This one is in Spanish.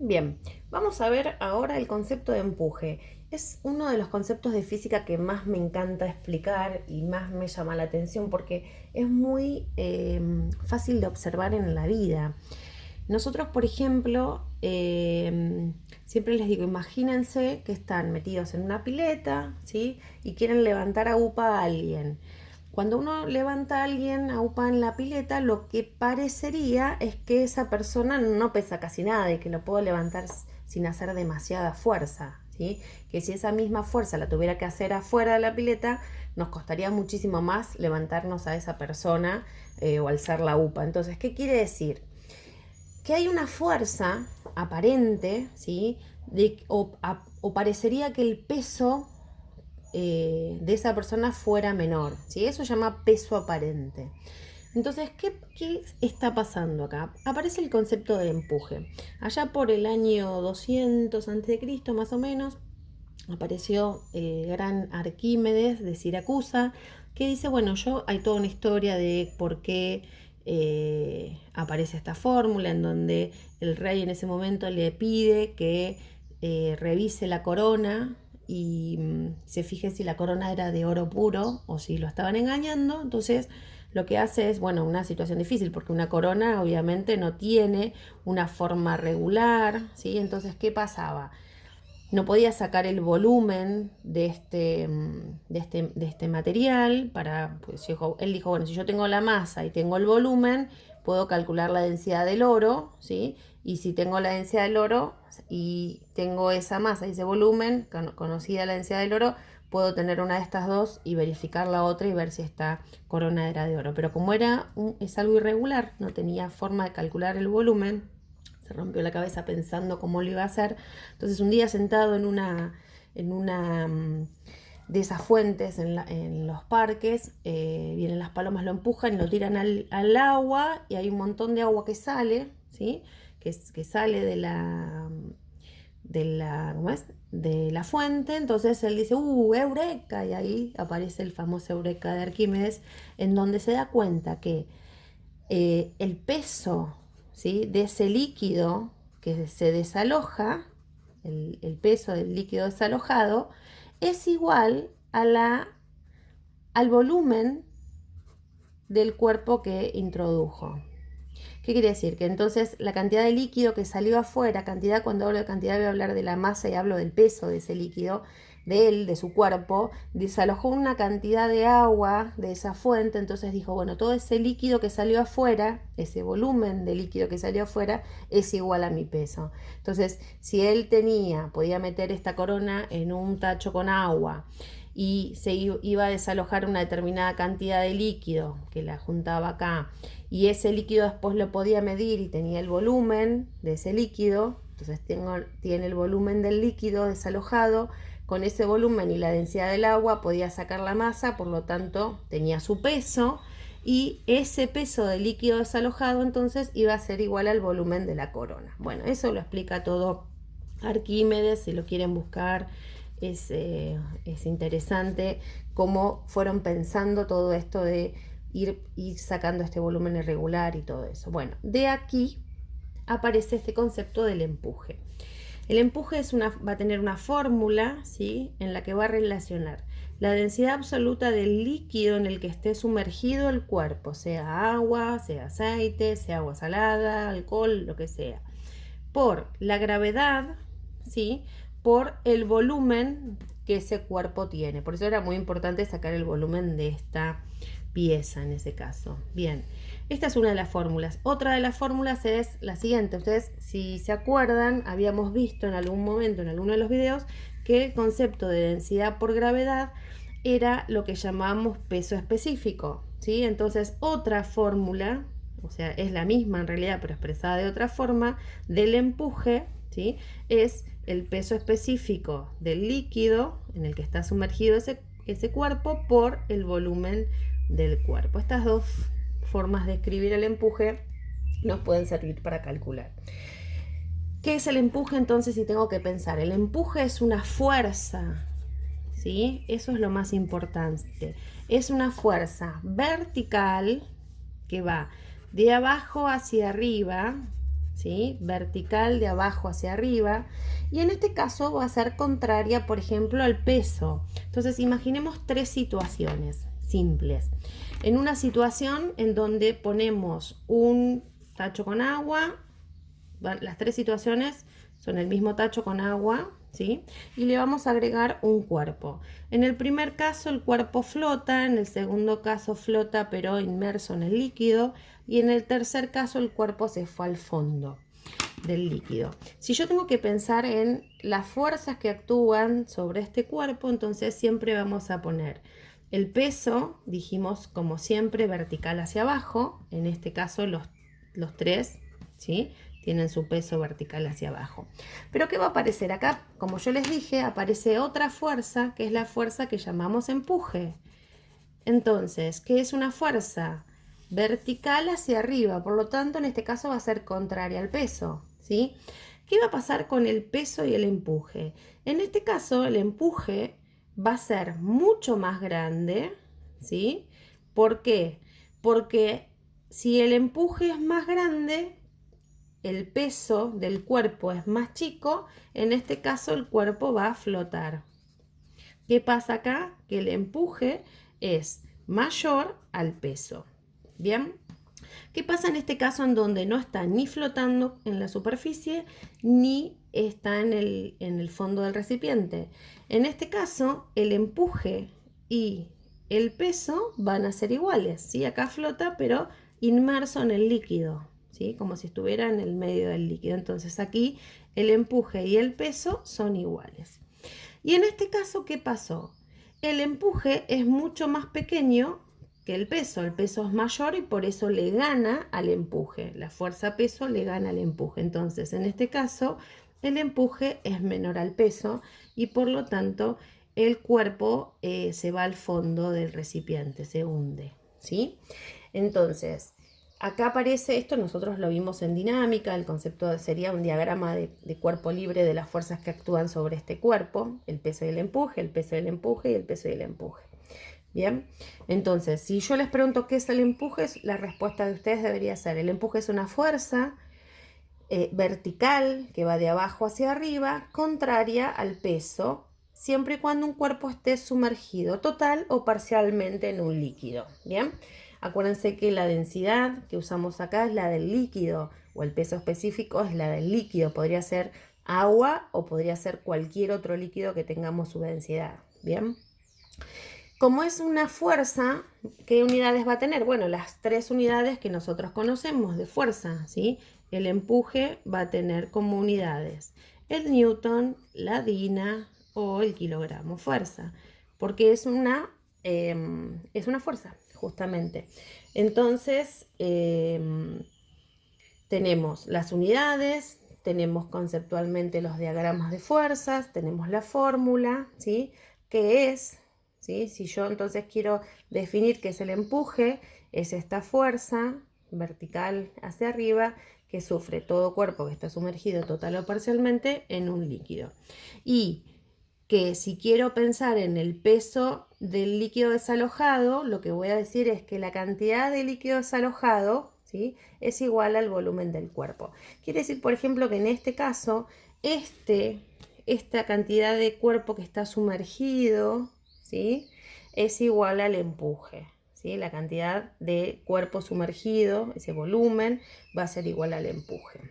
Bien, vamos a ver ahora el concepto de empuje. Es uno de los conceptos de física que más me encanta explicar y más me llama la atención porque es muy fácil de observar en la vida. Nosotros, por ejemplo, siempre les digo, imagínense que están metidos en una pileta, ¿sí? Y quieren levantar a UPA a alguien. Cuando uno levanta a alguien a UPA en la pileta, lo que parecería es que esa persona no pesa casi nada y que lo puedo levantar sin hacer demasiada fuerza, ¿sí? Que si esa misma fuerza la tuviera que hacer afuera de la pileta, nos costaría muchísimo más levantarnos a esa persona o alzar la UPA. Entonces, ¿qué quiere decir? Que hay una fuerza aparente, ¿sí? O parecería que el peso de esa persona fuera menor, ¿sí? Eso se llama peso aparente. Entonces, ¿qué está pasando acá? Aparece el concepto de empuje. Allá por el año 200 a.C., más o menos, apareció el gran Arquímedes de Siracusa, que dice, bueno, hay toda una historia de por qué aparece esta fórmula, en donde el rey en ese momento le pide que revise la corona y se fije si la corona era de oro puro o si lo estaban engañando. Entonces lo que hace es, bueno, una situación difícil porque una corona obviamente no tiene una forma regular, ¿sí? Entonces, ¿qué pasaba? No podía sacar el volumen de este material pues él dijo, bueno, si yo tengo la masa y tengo el volumen, puedo calcular la densidad del oro, ¿sí? Y si tengo la densidad del oro y tengo esa masa y ese volumen, conocida la densidad del oro, puedo tener una de estas dos y verificar la otra y ver si esta corona era de oro. Pero como es algo irregular, no tenía forma de calcular el volumen, se rompió la cabeza pensando cómo lo iba a hacer. Entonces un día sentado en una de esas fuentes en los parques, vienen las palomas, lo empujan y lo tiran al agua y hay un montón de agua que sale, ¿sí? Que sale ¿cómo es? De la fuente. Entonces él dice, eureka, y ahí aparece el famoso eureka de Arquímedes, en donde se da cuenta que el peso, ¿sí? De ese líquido que se desaloja, el peso del líquido desalojado, es igual al volumen del cuerpo que introdujo. ¿Qué quiere decir? Que entonces la cantidad de líquido que salió afuera, cantidad, cuando hablo de cantidad voy a hablar de la masa y hablo del peso de ese líquido, de él, de su cuerpo, desalojó una cantidad de agua de esa fuente. Entonces dijo, bueno, todo ese líquido que salió afuera, ese volumen de líquido que salió afuera, es igual a mi peso. Entonces, si él podía meter esta corona en un tacho con agua y se iba a desalojar una determinada cantidad de líquido que la juntaba acá, y ese líquido después lo podía medir y tenía el volumen de ese líquido, entonces tiene el volumen del líquido desalojado. Con ese volumen y la densidad del agua podía sacar la masa, por lo tanto tenía su peso, y ese peso del líquido desalojado entonces iba a ser igual al volumen de la corona. Bueno, eso lo explica todo Arquímedes, si lo quieren buscar. Es interesante cómo fueron pensando todo esto de ir sacando este volumen irregular y todo eso. Bueno, de aquí aparece este concepto del empuje. El empuje va a tener una fórmula, ¿sí? En la que va a relacionar la densidad absoluta del líquido en el que esté sumergido el cuerpo, sea agua, sea aceite, sea agua salada, alcohol, lo que sea, por la gravedad, ¿sí? Por el volumen que ese cuerpo tiene. Por eso era muy importante sacar el volumen de esta pieza en ese caso. Bien, esta es una de las fórmulas. Otra de las fórmulas es la siguiente. Ustedes, si se acuerdan, habíamos visto en algún momento en alguno de los videos que el concepto de densidad por gravedad era lo que llamamos peso específico, ¿sí? Entonces, otra fórmula, o sea, es la misma en realidad, pero expresada de otra forma, del empuje, ¿sí? Es el peso específico del líquido en el que está sumergido ese cuerpo por el volumen del cuerpo. Estas dos formas de escribir el empuje nos pueden servir para calcular. ¿Qué es el empuje entonces si tengo que pensar? El empuje es una fuerza, ¿sí? Eso es lo más importante. Es una fuerza vertical que va de abajo hacia arriba, ¿sí? Vertical de abajo hacia arriba. Y en este caso va a ser contraria, por ejemplo, al peso. Entonces imaginemos tres situaciones simples. En una situación en donde ponemos un tacho con agua, las tres situaciones son el mismo tacho con agua, ¿sí? Y le vamos a agregar un cuerpo. En el primer caso el cuerpo flota, en el segundo caso flota pero inmerso en el líquido y en el tercer caso el cuerpo se fue al fondo del líquido. Si yo tengo que pensar en las fuerzas que actúan sobre este cuerpo, entonces siempre vamos a poner el peso, dijimos como siempre, vertical hacia abajo, en este caso los tres, ¿sí? Tienen su peso vertical hacia abajo. Pero ¿qué va a aparecer acá? Como yo les dije, aparece otra fuerza, que es la fuerza que llamamos empuje. Entonces, ¿qué es una fuerza? Vertical hacia arriba, por lo tanto en este caso va a ser contraria al peso, ¿sí? ¿Qué va a pasar con el peso y el empuje? En este caso el empuje va a ser mucho más grande, ¿sí? ¿Por qué? Porque si el empuje es más grande, el peso del cuerpo es más chico, en este caso el cuerpo va a flotar. ¿Qué pasa acá? Que el empuje es mayor al peso. ¿Bien? ¿Qué pasa en este caso en donde no está ni flotando en la superficie ni está en el fondo del recipiente? En este caso, el empuje y el peso van a ser iguales, ¿sí? Acá flota, pero inmerso en el líquido, ¿sí? Como si estuviera en el medio del líquido. Entonces aquí el empuje y el peso son iguales. Y en este caso, ¿qué pasó? El empuje es mucho más pequeño que el peso es mayor y por eso le gana al empuje. La fuerza peso le gana al empuje. Entonces, en este caso, el empuje es menor al peso y por lo tanto el cuerpo se va al fondo del recipiente, se hunde, ¿sí? Entonces, acá aparece esto, nosotros lo vimos en dinámica, el concepto sería un diagrama de cuerpo libre de las fuerzas que actúan sobre este cuerpo, el peso y el empuje, el peso y el empuje y el peso y el empuje. Bien, entonces, si yo les pregunto qué es el empuje, la respuesta de ustedes debería ser, el empuje es una fuerza vertical que va de abajo hacia arriba, contraria al peso, siempre y cuando un cuerpo esté sumergido total o parcialmente en un líquido. Bien, acuérdense que la densidad que usamos acá es la del líquido o el peso específico es la del líquido, podría ser agua o podría ser cualquier otro líquido que tengamos su densidad. Bien. Como es una fuerza, ¿qué unidades va a tener? Bueno, las tres unidades que nosotros conocemos de fuerza, ¿sí? El empuje va a tener como unidades el newton, la dina o el kilogramo fuerza, porque es una fuerza, justamente. Entonces, tenemos las unidades, tenemos conceptualmente los diagramas de fuerzas, tenemos la fórmula, ¿sí? Que es, ¿sí? Si yo entonces quiero definir qué es el empuje, es esta fuerza vertical hacia arriba que sufre todo cuerpo que está sumergido total o parcialmente en un líquido. Y que si quiero pensar en el peso del líquido desalojado, lo que voy a decir es que la cantidad de líquido desalojado, ¿sí?, es igual al volumen del cuerpo. Quiere decir, por ejemplo, que en este caso, esta cantidad de cuerpo que está sumergido, ¿sí?, es igual al empuje. ¿Sí? La cantidad de cuerpo sumergido, ese volumen, va a ser igual al empuje.